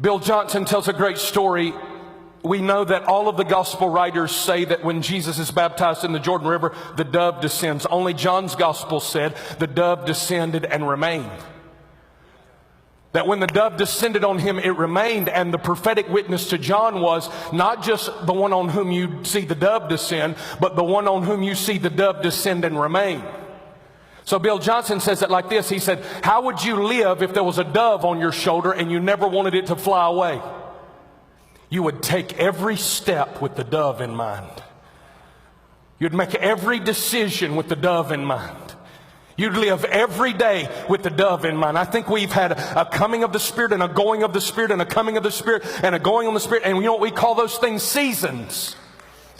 Bill Johnson tells a great story. We know that all of the gospel writers say that when Jesus is baptized in the Jordan River, the dove descends. Only John's gospel said the dove descended and remained. That when the dove descended on him, it remained. And the prophetic witness to John was not just the one on whom you see the dove descend, but the one on whom you see the dove descend and remain. So Bill Johnson says it like this. He said, how would you live if there was a dove on your shoulder and you never wanted it to fly away? You would take every step with the dove in mind. You'd make every decision with the dove in mind. You'd live every day with the dove in mind. I think we've had a coming of the Spirit and a going of the Spirit and a coming of the Spirit and a going of the Spirit. And you know what we call those things? Seasons.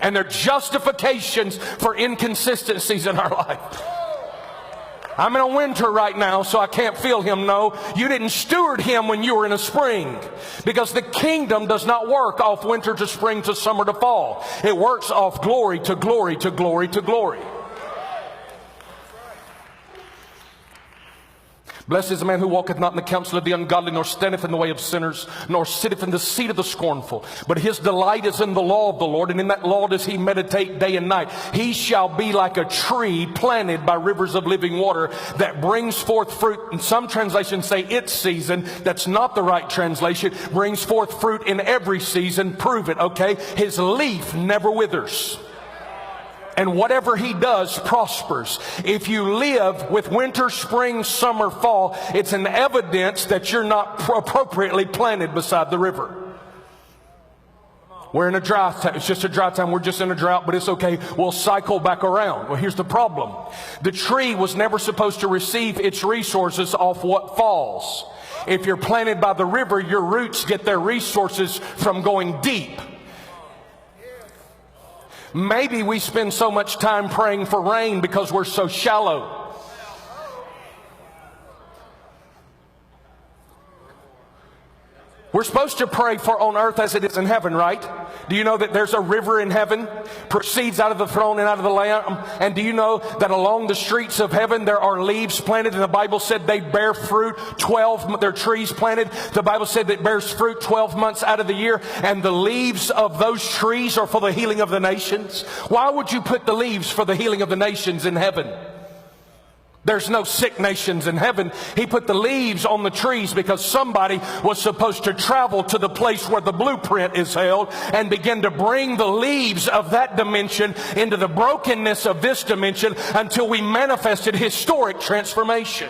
And they're justifications for inconsistencies in our life. I'm in a winter right now, so I can't feel him. No, you didn't steward him when you were in a spring. Because the kingdom does not work off winter to spring to summer to fall. It works off glory to glory to glory to glory. Blessed is the man who walketh not in the counsel of the ungodly, nor standeth in the way of sinners, nor sitteth in the seat of the scornful. But his delight is in the law of the Lord, and in that law does he meditate day and night. He shall be like a tree planted by rivers of living water that brings forth fruit. And some translations say its season. That's not the right translation. Brings forth fruit in every season. Prove it, okay? His leaf never withers. And whatever he does prospers. If you live with winter, spring, summer, fall, it's an evidence that you're not appropriately planted beside the river. We're in a dry time. It's just a dry time. We're just in a drought, but it's okay. We'll cycle back around. Well, here's the problem. The tree was never supposed to receive its resources off what falls. If you're planted by the river, your roots get their resources from going deep. Maybe we spend so much time praying for rain because we're so shallow. We're supposed to pray for on earth as it is in heaven, right? Do you know that there's a river in heaven, proceeds out of the throne and out of the Lamb? And do you know that along the streets of heaven there are leaves planted? And the Bible said they bear fruit 12, they're trees planted. The Bible said that it bears fruit 12 months out of the year. And the leaves of those trees are for the healing of the nations. Why would you put the leaves for the healing of the nations in heaven? There's no sick nations in heaven. He put the leaves on the trees because somebody was supposed to travel to the place where the blueprint is held and begin to bring the leaves of that dimension into the brokenness of this dimension until we manifested historic transformation.